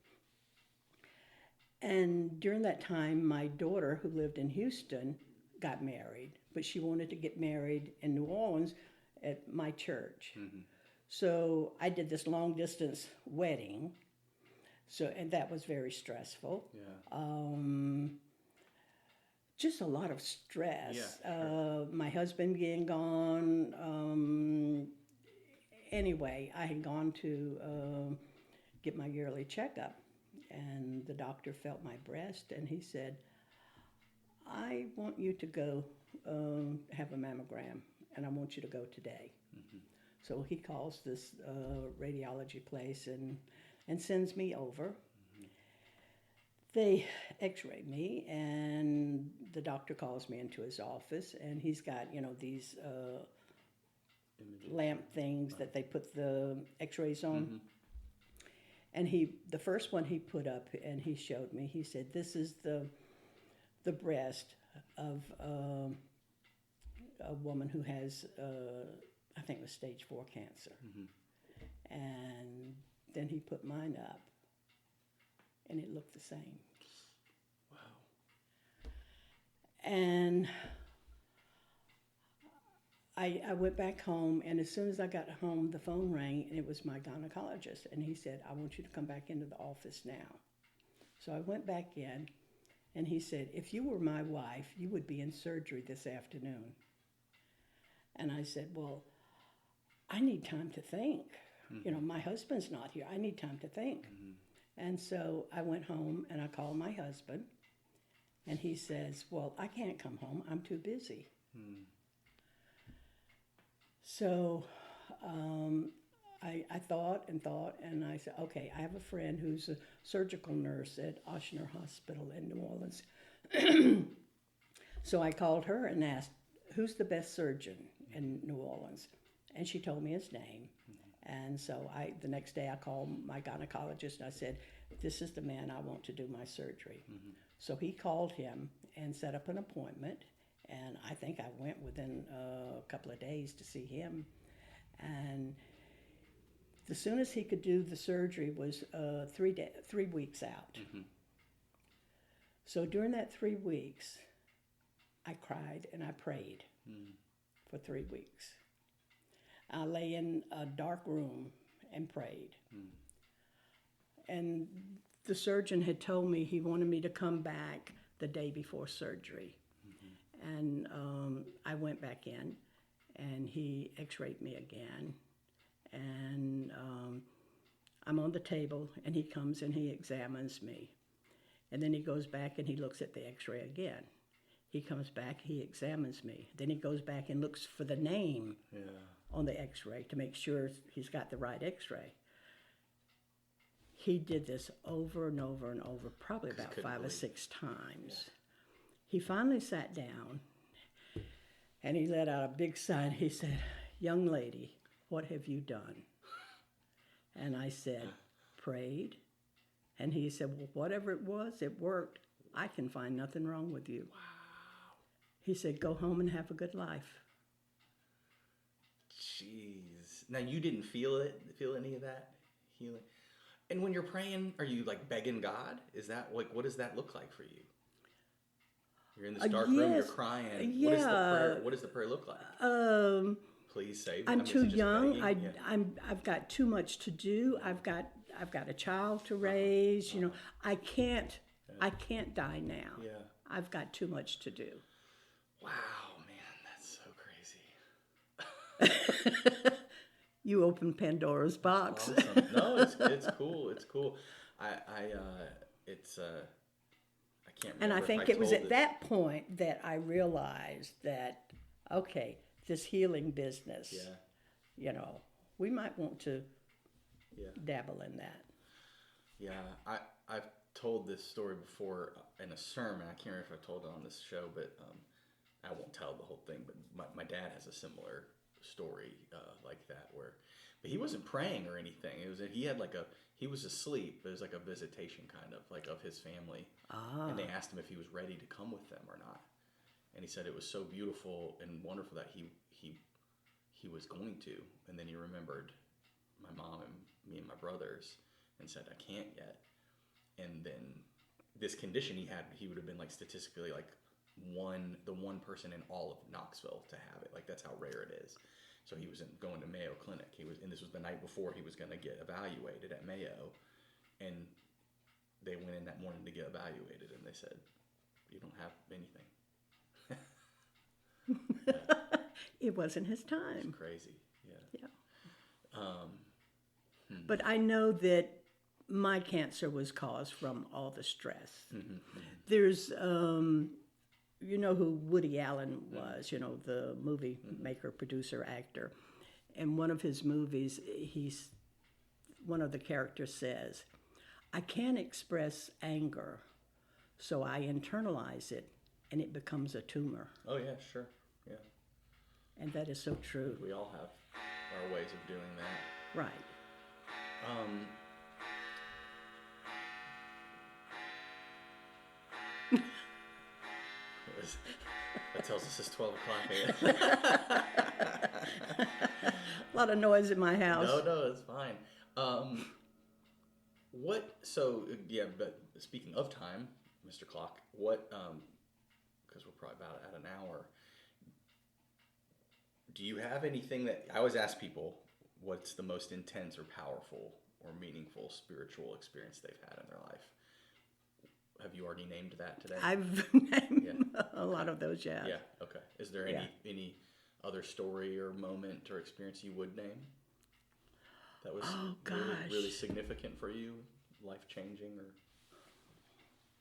And during that time, my daughter, who lived in Houston, got married, but she wanted to get married in New Orleans at my church. So I did this long distance wedding. And that was very stressful. Just a lot of stress. My husband being gone. Anyway, I had gone to get my yearly checkup, and the doctor felt my breast, and he said, I want you to go have a mammogram, and I want you to go today. So he calls this radiology place and sends me over. They x-ray me, and the doctor calls me into his office, and he's got, these lamp things that they put the x-rays on. Mm-hmm. And the first one he put up, and he showed me, he said, this is the breast of a woman who has, I think it was stage 4 cancer. Mm-hmm. And then he put mine up, and it looked the same. Wow. And I went back home, and as soon as I got home, the phone rang, and it was my gynecologist. And he said, I want you to come back into the office now. So I went back in, and he said, if you were my wife, you would be in surgery this afternoon. And I said, well, I need time to think. Mm-hmm. My husband's not here. I need time to think. Mm-hmm. And so I went home, and I called my husband, and he says, well, I can't come home. I'm too busy. Mm. So I thought, and I said, okay, I have a friend who's a surgical nurse at Ochsner Hospital in New Orleans. So I called her and asked, who's the best surgeon in New Orleans? And she told me his name. Mm-hmm. And so the next day I called my gynecologist, and I said, this is the man I want to do my surgery. Mm-hmm. So he called him and set up an appointment. And I think I went within a couple of days to see him. And the soonest he could do the surgery was 3 weeks out. Mm-hmm. So during that 3 weeks, I cried and I prayed for 3 weeks. I lay in a dark room and prayed. And the surgeon had told me he wanted me to come back the day before surgery. And I went back in, and he x-rayed me again. And I'm on the table, and he comes and he examines me. And then he goes back and he looks at the x-ray again. He comes back, he examines me. Then he goes back and looks for the name on the x-ray to make sure he's got the right x-ray. He did this over and over and over, probably about 5 or 6 times. Yeah. He finally sat down, and he let out a big sigh. He said, young lady, what have you done? And I said, prayed. And he said, well, whatever it was, it worked. I can find nothing wrong with you. Wow. He said, go home and have a good life. Jeez. Now, you didn't feel any of that healing? And when you're praying, are you like begging God? Is that like, what does that look like for you? You're in this dark room, you're crying. Yeah. What does the prayer look like? Please save me. I'm too young. I've got too much to do. I've got a child to raise. I can't die now. Yeah. I've got too much to do. Wow, man, that's so crazy. You opened Pandora's box. Awesome. No, it's cool. It's cool. I can't remember. And I think it was at that point that I realized that, okay, this healing business, we might want to dabble in that. Yeah, I've told this story before in a sermon. I can't remember if I told it on this show, but I won't tell the whole thing. But my dad has a similar story like that, but he wasn't praying or anything. It was he was asleep. It was like a visitation kind of like of his family, and they asked him if he was ready to come with them or not, and he said it was so beautiful and wonderful that he was going to, and then he remembered my mom and me and my brothers and said, I can't yet. And then this condition he had, he would have been like statistically like the one person in all of Knoxville to have it. Like that's how rare it is. So he was going to Mayo Clinic. And this was the night before he was going to get evaluated at Mayo, and they went in that morning to get evaluated, and they said, "You don't have anything." It wasn't his time. It's crazy. Yeah. But I know that my cancer was caused from all the stress. Mm-hmm. There's, you know who Woody Allen was, the movie maker, producer, actor. In one of his movies, one of the characters says, I can't express anger So I internalize it, and it becomes a tumor. Oh yeah, sure. Yeah. And that is so true. We all have our ways of doing that. Right. Um, that tells us it's 12 o'clock. A lot of noise in my house. No, it's fine. But speaking of time, Mr. Clock, because we're probably about at an hour, do you have anything that, I always ask people, what's the most intense or powerful or meaningful spiritual experience they've had in their life? Have you already named that today? I've named a lot of those, yeah. Yeah, okay. Is there any other story or moment or experience you would name that was really significant for you, life-changing? Or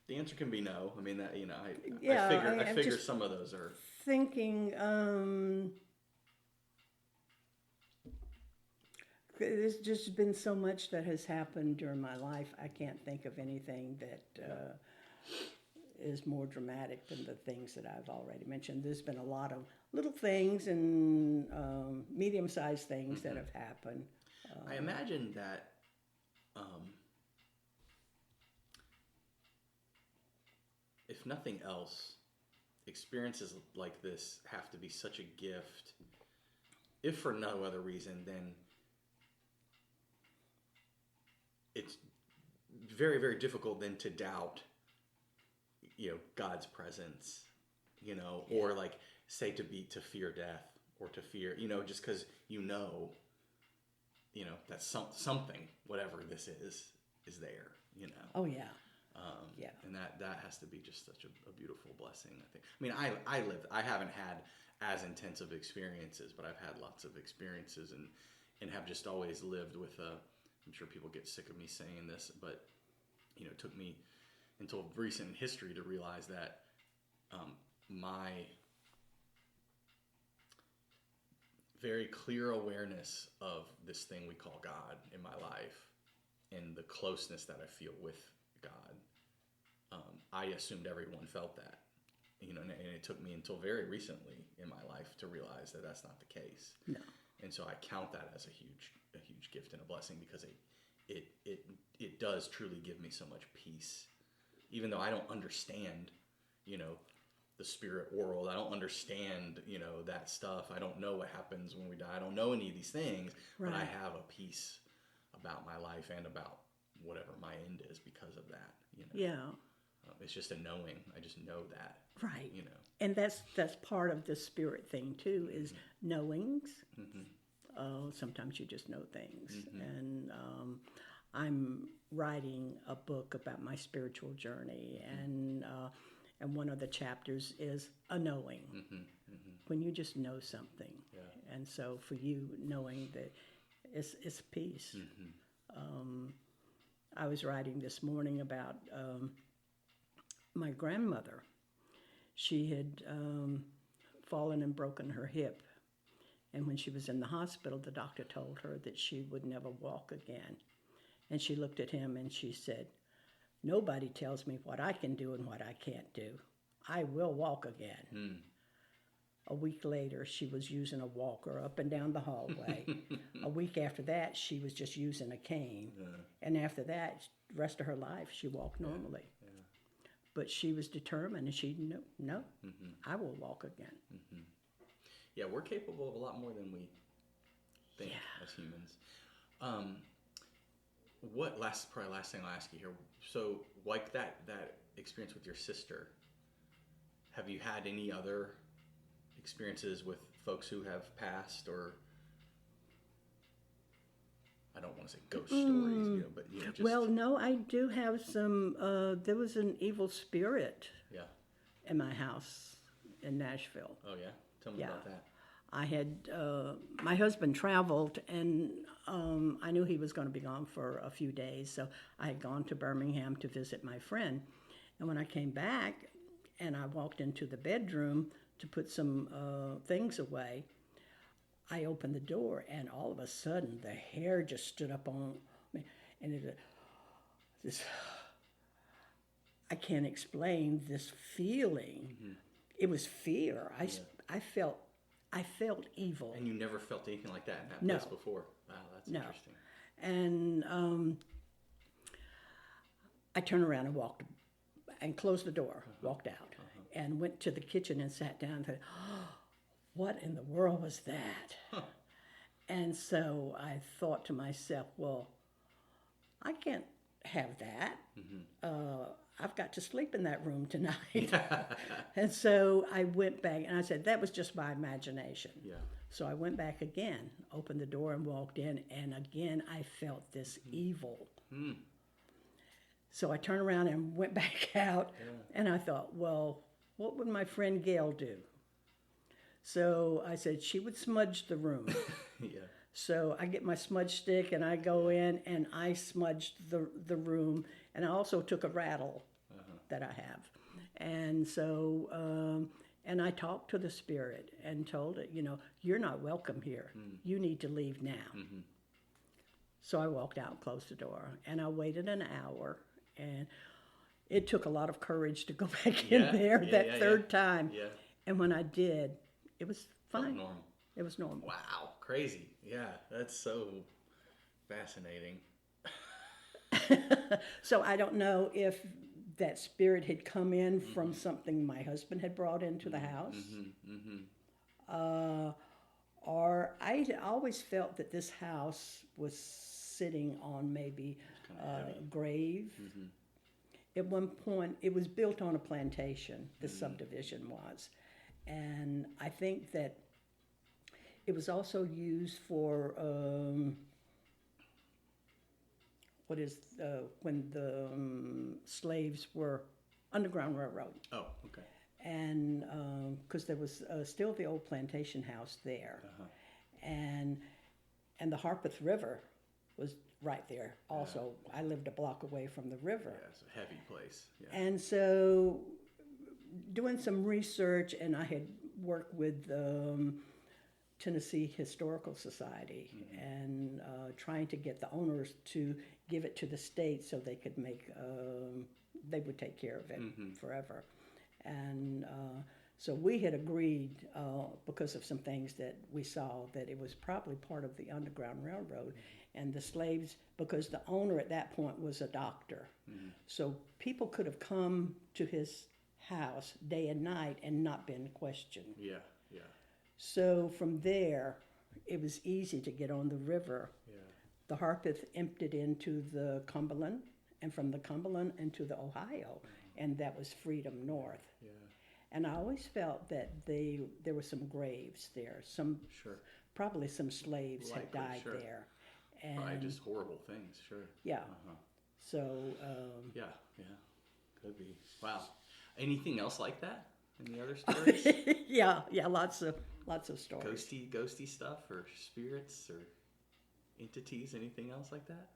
the answer can be no. I mean, that, I figure some of those are thinking. There's just been so much that has happened during my life. I can't think of anything that is more dramatic than the things that I've already mentioned. There's been a lot of little things and medium-sized things that have happened. I imagine that if nothing else, experiences like this have to be such a gift, if for no other reason than it's very, very difficult then to doubt, God's presence, or like say to fear death or to fear, just because that something, whatever this is there, Oh yeah. And that has to be just such a beautiful blessing, I think. I mean, I haven't had as intensive experiences, but I've had lots of experiences and have just always lived with I'm sure people get sick of me saying this, but it took me until recent history to realize that my very clear awareness of this thing we call God in my life and the closeness that I feel with God, I assumed everyone felt that, and it took me until very recently in my life to realize that that's not the case. No. And so I count that as a huge gift and a blessing, because it does truly give me so much peace, even though I don't understand, the spirit world. I don't understand, that stuff. I don't know what happens when we die. I don't know any of these things, but I have a peace about my life and about whatever my end is because of that. Yeah. It's just a knowing. I just know that. Right. And that's part of the spirit thing too, is knowings. Sometimes you just know things. And I'm writing a book about my spiritual journey, and one of the chapters is a knowing. When you just know something. Yeah. And so for you, knowing that it's peace. I was writing this morning about my grandmother. She had fallen and broken her hip. And when she was in the hospital, the doctor told her that she would never walk again. And she looked at him and she said, "Nobody tells me what I can do and what I can't do. I will walk again." A week later, she was using a walker up and down the hallway. A week after that, she was just using a cane. And after that, the rest of her life, she walked normally. But she was determined, and she knew, no, I will walk again. Yeah, we're capable of a lot more than we think as humans. Last thing I'll ask you here. So, like that experience with your sister, have you had any other experiences with folks who have passed, or I don't want to say ghost stories, but just... Well, no, I do have some. There was an evil spirit in my house in Nashville. Oh yeah, tell me about that. I had my husband traveled, and I knew he was going to be gone for a few days, so I had gone to Birmingham to visit my friend. And when I came back, and I walked into the bedroom to put some things away, I opened the door, and all of a sudden, the hair just stood up on me, and I can't explain this feeling. It was fear. I felt evil. And you never felt anything like that in that No. place before. Wow, that's No. interesting. And I turned around and walked and closed the door, walked out, and went to the kitchen and sat down and thought, oh, what in the world was that? And so I thought to myself, well, I can't have that. I've got to sleep in that room tonight. And so I went back and I said, that was just my imagination. Yeah. So I went back again, opened the door and walked in, and again I felt this evil. So I turned around and went back out, and I thought, well, what would my friend Gail do? So I said she would smudge the room. Yeah. So I get my smudge stick and I go in and I smudged the room, and I also took a rattle that I have. And so, and I talked to the spirit and told it, you're not welcome here. You need to leave now. So I walked out and closed the door, and I waited an hour, and it took a lot of courage to go back in there that third time. Yeah. And when I did, it was fine. Normal. It was normal. Wow, crazy. Yeah, that's so fascinating. So I don't know if that spirit had come in from something my husband had brought into the house. Or I always felt that this house was sitting on maybe a grave. At one point, it was built on a plantation, the subdivision was. And I think that it was also used for when the slaves were Underground Railroad. Oh, okay. And because there was still the old plantation house there, and the Harpeth River was right there. Also, I lived a block away from the river. Yeah, it's a heavy place. Yeah. And so, doing some research, and I had worked with Tennessee Historical Society and trying to get the owners to give it to the state so they could they would take care of it forever. And so we had agreed, because of some things that we saw, that it was probably part of the Underground Railroad. And the slaves, because the owner at that point was a doctor. So people could have come to his house day and night and not been questioned. Yeah, yeah. So from there, it was easy to get on the river. Yeah. The Harpeth emptied into the Cumberland, and from the Cumberland into the Ohio, and that was Freedom North. Yeah. And I always felt that there were some graves there. Probably some slaves had died there. And probably just horrible things, sure. Yeah. So. Yeah. Could be. Wow. Anything else like that? Any other stories? yeah, lots of stories. Ghosty stuff, or spirits, or entities? Anything else like that?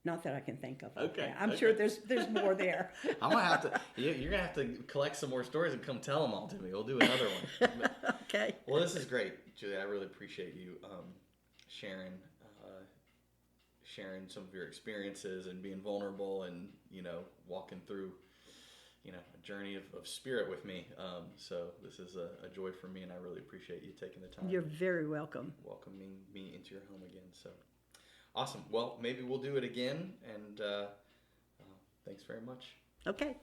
Not that I can think of. Okay. I'm sure there's more there. I'm gonna have to. You're gonna have to collect some more stories and come tell them all to me. We'll do another one. Okay. Well, this is great, Julia. I really appreciate you sharing some of your experiences and being vulnerable and walking through a journey of spirit with me. So this is a joy for me, and I really appreciate you taking the time. You're very welcome. Welcoming me into your home again. So. Awesome. Well, maybe we'll do it again, and thanks very much. Okay.